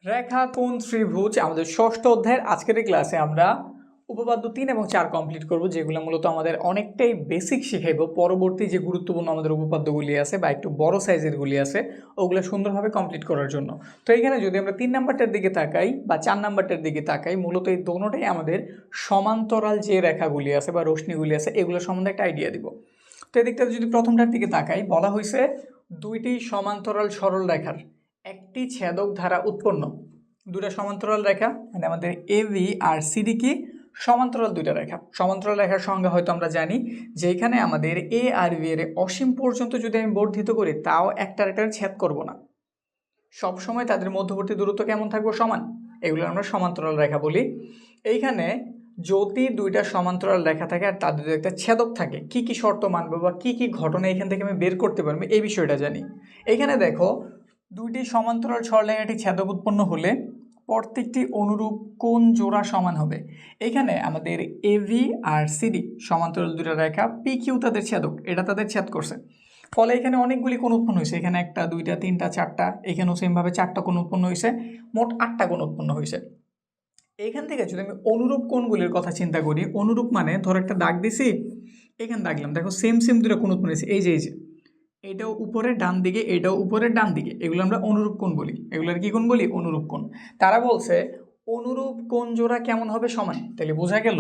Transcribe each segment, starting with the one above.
রেখা কোণ ত্রিভুজ আমাদের ষষ্ঠ অধ্যায়ের আজকের এই ক্লাসে আমরা উপপাদ্য 3 এবং 4 কমপ্লিট করব, যেগুলো মূলত আমাদের অনেকটাই বেসিক শিখাইব। পরবর্তী যে গুরুত্বপূর্ণ আমাদের উপপাদ্যগুলি আছে বা একটু বড় সাইজের গুলি আছে ওগুলো সুন্দরভাবে কমপ্লিট করার জন্য। তো এখানে যদি আমরা 3 নাম্বারটার দিকে তাকাই বা 4 নাম্বারটার দিকে তাকাই, মূলত এই দোনোটাই আমাদের সমান্তরাল যে রেখাগুলি আছে বা রশ্মিগুলি আছে এগুলো সম্বন্ধে একটা আইডিয়া দিব। তো এদিকটাতে যদি প্রথমটার দিকে তাকাই, বলা হয়েছে দুইটি সমান্তরাল সরল রেখার একটি ছেদক ধারা উৎপন্ন। দুটা সমান্তরাল রেখা মানে আমাদের এবি আর সিডি কি সমান্তরাল দুইটা রেখা। সমান্তরাল রেখার সংজ্ঞা হয়তো আমরা জানি যে এখানে আমাদের এ আর বি এর অসীম পর্যন্ত যদি আমি বর্ধিত করি তাও একটার ছেদ করব না, সব সময় তাদের মধ্যবর্তী দূরত্ব কেমন থাকবে? সমান। এগুলো আমরা সমান্তরাল রেখা বলি। এইখানে যদি দুইটা সমান্তরাল রেখা থাকে আর তাদের একটা ছেদক থাকে, কি কি শর্ত মানবো বা কি কি ঘটনা এখান থেকে আমি বের করতে পারবো এই বিষয়টা জানি। এইখানে দেখো, দুইটি সমান্তরাল সরলরেখাটি ছেদক উৎপন্ন হলে প্রত্যেকটি অনুরূপ কোণ জোড়া সমান হবে। এখানে আমাদের এবি আর সিডি সমান্তরাল দুটো রেখা, পি কিউ তাদের ছেদক, এটা তাদের ছেদ করছে, ফলে এখানে অনেকগুলি কোণ উৎপন্ন হয়েছে। এখানে একটা, দুইটা, তিনটা, চারটা, এখানেও সেমভাবে চারটা কোণ উৎপন্ন হয়েছে, মোট 8টা কোণ উৎপন্ন হয়েছে। এইখান থেকে যদি আমি অনুরূপ কোণগুলির কথা চিন্তা করি, অনুরূপ মানে ধরো একটা দাগ দিছি, এখানে দাগলাম, দেখো সেম সেম দুটো কোণ উৎপন্ন হয়েছে, এই যে এইটাও উপরের ডান দিকে, এটাও উপরের ডান দিকে, এগুলো আমরা অনুরূপ কোণ বলি। এগুলোর কি কোণ বলি? অনুরূপ কোণ। তারা বলছে অনুরূপ কোণ জোড়া কেমন হবে? সমান। তাহলে বোঝা গেল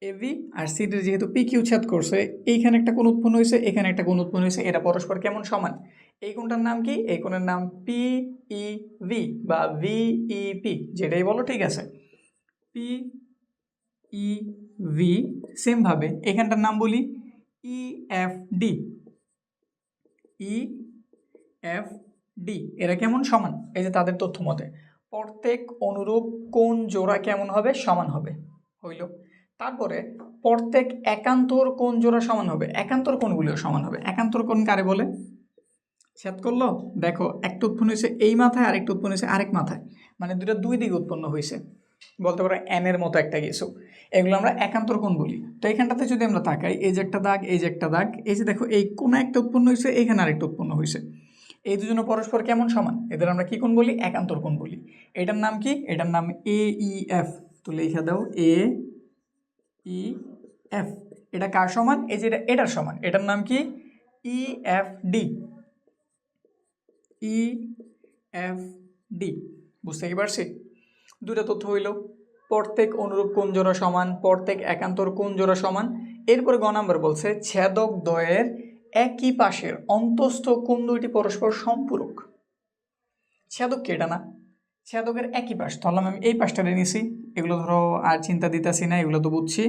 এবি আর সিডির যেহেতু পি কিউ ছেদ করছে, এইখানে একটা কোণ উৎপন্ন হয়েছে, এখানে একটা কোণ উৎপন্ন হয়েছে, এরা পরস্পর কেমন? সমান। এই কোণটার নাম কি? এই কোণের নাম পি ই ভি বা ভিইপি, যেটাই বলো ঠিক আছে, পি ই ভি। সেমভাবে এখানটার নাম বলি E F D, E F D, এরা কেমন? সমান। এই যে তাদের তথ্য মতে প্রত্যেক অনুরূপ কোণ জোড়া কেমন হবে? সমান হবে। হইল। তারপরে প্রত্যেক একান্তর কোণ জোড়া সমান হবে, একান্তর কোণগুলিও সমান হবে। একান্তর কোণ কারে বলে? ছেদ করলো, দেখো একটা উৎপন্ন হয়েছে এই মাথায়, আরেকটা উৎপন্ন হয়েছে আরেক মাথায়, মানে দুটো দুই দিকে উৎপন্ন হয়েছে, বলতে পারো এন এর মতো একটা কিছু। এগুলো আমরা একান্তর কোণ বলি। তো এখানটাতে যদি আমরা তাকাই, এই যে একটা দাগ, এই যে একটা দাগ, এই যে দেখো এই কোণে একটা উৎপন্ন হয়েছে, এখানে আরেকটা উৎপন্ন হয়েছে, এই দুজনে পরস্পর কেমন? সমান। এদের আমরা কি কোণ বলি? একান্তর কোণ বলি। এটার নাম কি? এটার নাম এ ই এফ। তো লিখে দাও এ ই এফ। এটা কার সমান? এই যে এটার সমান। এটার নাম কি? E F D, E F D. বুঝতে কি পারছি? দুটা তথ্য হইল, প্রত্যেক অনুরূপ কোণ জোড়া সমান, প্রত্যেক একান্তর কোণ জোড়া সমান। এরপরে গ নাম্বার বলছে ছেদক দ্বয়ের একই পাশের অন্তস্থ কোণ দুইটি পরস্পর সম্পূরক। ছেদক কি? এটা না, ছেদকের একই পাশ ধরলাম, আমি এই পাশটা নিয়েছি, এগুলো ধরো আর চিন্তা দিতেছি না, এগুলো তো বুঝছি।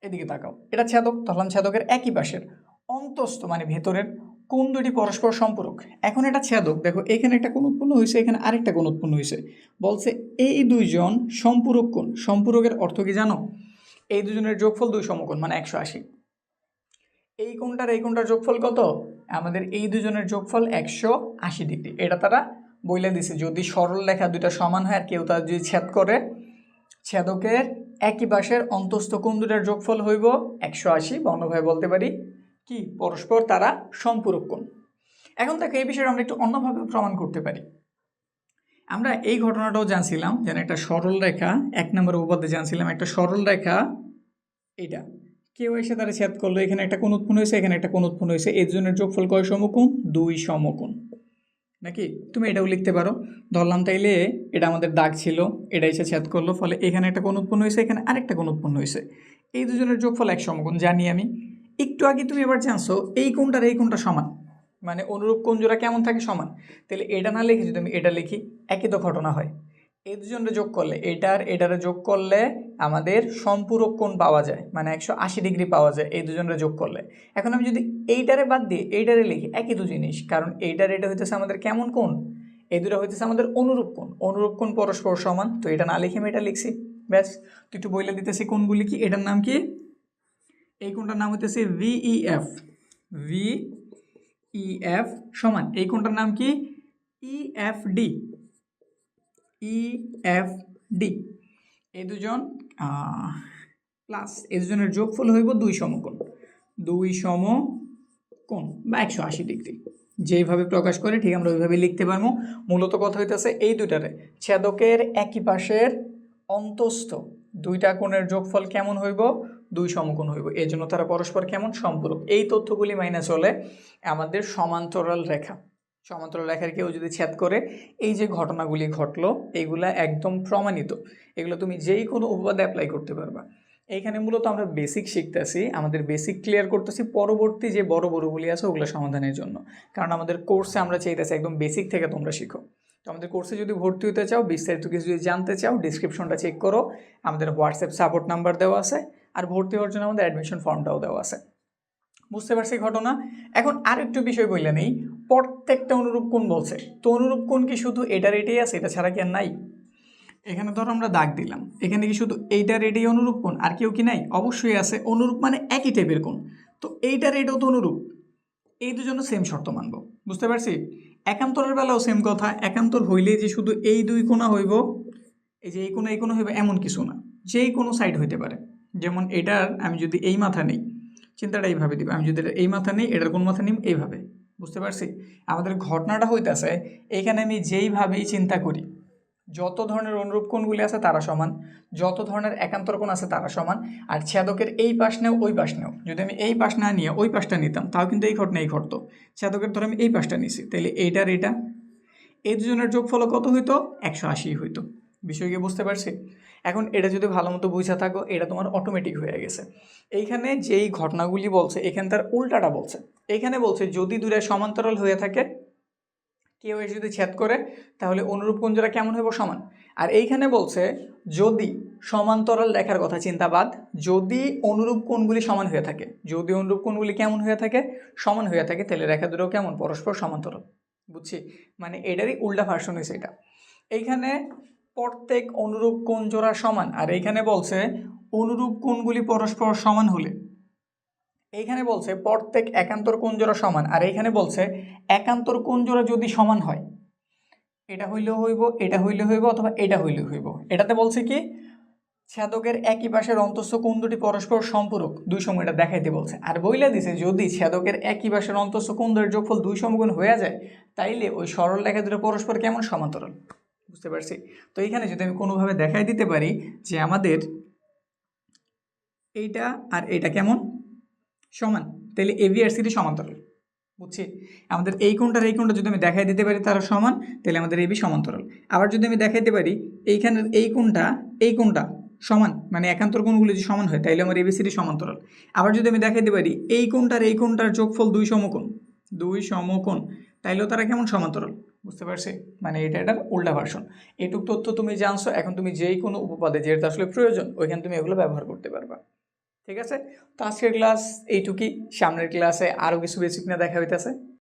এদিকে তাকাও, এটা ছেদক ধরলাম, ছেদকের একই পাশের অন্তস্থ মানে ভেতরের কোণ দুটি পরস্পর সম্পূরক। এখন এটা ছেদক, দেখো এখানে একটা কোণ উৎপন্ন হয়েছে, এখানে আরেকটা কোণ উৎপন্ন হয়েছে, বলছে এই দুইজন সম্পূরক কোণ। সম্পূরকের অর্থ কি জানো? এই দুজনের যোগফল 2 সমকোণ মানে 180। এই কোণটার যোগফল কত? আমাদের এই দুজনের যোগফল 180 ডিগ্রি। এটা তারা বইলে দিছে, যদি সরল রেখা দুইটা সমান হয় আর কেউ তার যদি ছেদ করে, ছেদকের একই পাশের অন্তস্থ কোণ দুটার যোগফল হইব 180, বা অন্যভাবে বলতে পারি কি, পরস্পর তারা সম্পূরক কোণ। এখন দেখো এই বিষয়টা আমরা একটু অন্যভাবে প্রমাণ করতে পারি। আমরা এই ঘটনাটাও জানছিলাম, যেন একটা সরল রেখা, 1 নম্বর উপপাদ্যে জানছিলাম একটা সরল রেখা, এটা কেউ এসে তারা ছেদ করলো, এখানে একটা কোণ উৎপন্ন হয়েছে, এখানে একটা কোণ উৎপন্ন হয়েছে, এই দুজনের যোগফল কয় সমকোণ? 2 সমকোণ। নাকি তুমি এটাও লিখতে পারো, ধরলাম তাইলে এটা আমাদের দাগ ছিল, এটা এসে ছেদ করলো, ফলে এখানে একটা কোণ উৎপন্ন হয়েছে, এখানে আরেকটা কোণ উৎপন্ন হয়েছে, এই দুজনের যোগফল 1 সমকোণ জানি আমি। একটু আগে তুমি এবার জানছো এই কোণটার এই কোণটা সমান, মানে অনুরূপ কোণ জোড়া কেমন থাকে? সমান। তাহলে এটা না লিখে যদি আমি এটা লিখি, একই তো ঘটনা হয়। এই দুজনের যোগ করলে, এটারে যোগ করলে আমাদের সম্পূরক কোণ পাওয়া যায়, মানে 180 ডিগ্রি পাওয়া যায় এই দুজনের যোগ করলে। এখন আমি যদি এইটারে বাদ দিয়ে এইটারে লিখি, একই তো জিনিস, কারণ এটা হইতেছে আমাদের কেমন কোণ? এই দুটো হইতেছে আমাদের অনুরূপ কোণ। অনুরূপ কোণ পরস্পর সমান, তো এটা না লিখে আমি এটা লিখছি, ব্যাস। তো একটু বইলে দিতেছি কোণগুলি কি। এটার নাম কি? এই কোণটার নাম হইতেছে ভিইএফ, ভিইএফ সমান এই কোণটার নাম কি? EFD, EFD. এই দুজন প্লাস এই দুজনের যোগফল হইব 2 সমকোণ, 2 সমকোণ বা 180 ডিগ্রি। যেইভাবে প্রকাশ করে ঠিক আমরা ওইভাবে লিখতে পারবো। মূলত কথা হইতেছে এই দুইটারে ছেদকের একই পাশের অন্তস্থ দুইটা কোণের যোগফল কেমন হইব, দুই সমকোণ হইব, এই জন্য তারা পরস্পর কেমন সম্পূরক। এই তথ্যগুলি মাইনে চলে আমাদের সমান্তরাল রেখা। সমান্তরাল রেখার কেউ যদি ছেদ করে, এই যে ঘটনাগুলি ঘটলো এইগুলা একদম প্রমাণিত, এগুলো তুমি যেই কোনো উপপাদ্যে অ্যাপ্লাই করতে পারবা। এইখানে মূলত আমরা বেসিক শিখতেছি, আমাদের বেসিক ক্লিয়ার করতেছি, পরবর্তী যে বড় বড়গুলি আছে ওগুলো সমাধানের জন্য। কারণ আমাদের কোর্সে আমরা চাইতেছি একদম বেসিক থেকে তোমরা শিখো। তো আমাদের কোর্সে যদি ভর্তি হতে চাও, বিস্তারিত কিছু যদি জানতে চাও, ডিসক্রিপশনটা চেক করো, আমাদের হোয়াটসঅ্যাপ সাপোর্ট নাম্বার দেওয়া আছে, আর ভর্তি হওয়ার জন্য আমাদের অ্যাডমিশন ফর্মটাও দেওয়া আছে। বুঝতে পারছি ঘটনা। এখন আরেকটু বিষয় বললে নেই, প্রত্যেকটা অনুরূপ কোণ বলছে, তো অনুরূপ কোণ কি শুধু এটার এটাই আছে, এটা ছাড়া কি আর নাই? এখানে ধরো আমরা দাগ দিলাম, এখানে কি শুধু এইটার এটাই অনুরূপ কোণ, আর কেউ কি নাই? অবশ্যই আছে। অনুরূপ মানে একই টাইপের কোণ, তো এইটার এটাও তো অনুরূপ, এই দুজন্য সেম শর্ত মানব। বুঝতে পারছি? একান্তরের বেলাও সেম কথা, একান্তর হইলে যে শুধু এই দুই কোণা হইব, এই যে এই কোণা হইবে এমন কিছু না, যেই কোনো সাইড হইতে পারে। যেমন এটার আমি যদি এই মাথা নেই, চিন্তাটা এইভাবে দিব, আমি যদি এই মাথা নেই, এটার কোন মাথা নিই এইভাবে। বুঝতে পারছি? আমাদের ঘটনাটা হইতেছে এইখানে আমি যেইভাবেই চিন্তা করি, যত ধরনের অনুরূপ কোণগুলি আছে তারা সমান, যত ধরনের একান্তর কোণ আছে তারা সমান। আর ছেদকের এই পাশ নেও ওই পাশ নেও, যদি আমি এই পাশ না নিয়ে ওই পাশটা নিতাম তাও কিন্তু এই ঘটনাই ঘটতো। ছেদকের ধরে আমি এই পাশটা নিছি, তাহলে এইটার এটা, এই দুজনের যোগফল কত হইতো? 180 হইতো। বিষয় কি বুঝতে পারছি? এখন এটা যদি ভালো মতো বুঝা থাকো, এটা তোমার অটোমেটিক হয়ে গেছে। এইখানে যেই ঘটনাগুলি বলছে এখানে তার উল্টাটা বলছে। এইখানে বলছে যদি দুইটা সমান্তরাল হয়ে থাকে, কেউ এসে যদি ছেদ করে, তাহলে অনুরূপ কোণ জোড়া কেমন হইব? সমান। আর এইখানে বলছে যদি সমান্তরাল রেখার কথা চিন্তাবাদ, যদি অনুরূপ কোণগুলি সমান হয়ে থাকে, যদি অনুরূপ কোণগুলি কেমন হয়ে থাকে? সমান হয়ে থাকে, তাহলে রেখা দুটো কেমন? পরস্পর সমান্তরাল। বুঝছি? মানে এটারই উল্টা ভার্সন হয়েছে এটা। এইখানে প্রত্যেক অনুরূপ কোণ জোড়া সমান, আর এইখানে বলছে অনুরূপ কোণগুলি পরস্পর সমান হলে, এইখানে বলছে প্রত্যেক একান্তর কোণ জোড়া সমান, আর এইখানে বলছে একান্তর কোণ জোড়া যদি সমান হয়, এটা হইলেও হইব, এটা হইলে হইব, অথবা এটা হইলে হইব। এটাতে বলছে কি ছেদকের একই পাশের অন্তঃস্থ কোণ দুটি পরস্পর সম্পূরক দুই সমকোণ, এটা দেখাইতে বলছে। আর বইলা দিছে যদি ছেদকের একই পাশের অন্তঃস্থ কোণ দুটির যোগফল দুই সমকোণ হয়ে যায়, তাইলে ওই সরল রেখা দুটো পরস্পর কেমন? সমান্তরাল। বুঝতে পারছি? তো এইখানে যদি আমি কোনোভাবে দেখাই দিতে পারি যে আমাদের এইটা আর এইটা কেমন? সমান, তাহলে এবি আর সিডি সমান্তরাল। বুঝছি? আমাদের এই কোণটার এই কোণটা যদি আমি দেখাই দিতে পারি তারা সমান, তাহলে আমাদের এবি সমান্তরাল। আবার যদি আমি দেখাইতে পারি এইখানের এই কোণটা সমান, মানে একান্তর কোণগুলো যদি সমান হয়, তাইলে আমার এবিসিডি সমান্তরাল। আবার যদি আমি দেখাইতে পারি এই কোণটার যোগফল দুই সমকোণ, তাইলেও তারা কেমন? সমান্তরাল। বুঝতে পারছি? মানে এটার উল্টা ভার্সন। এইটুক তথ্য তুমি জানছো, এখন তুমি যেই কোনো উপপাদ্যে যেটা আসলে প্রয়োজন ওইখানে তুমি এগুলো ব্যবহার করতে পারবা। ঠিক আছে? তো আজকের ক্লাস এইটুকুই, সামনের ক্লাসে আরও কিছু বেসিক নিয়ে দেখা হইতেছে।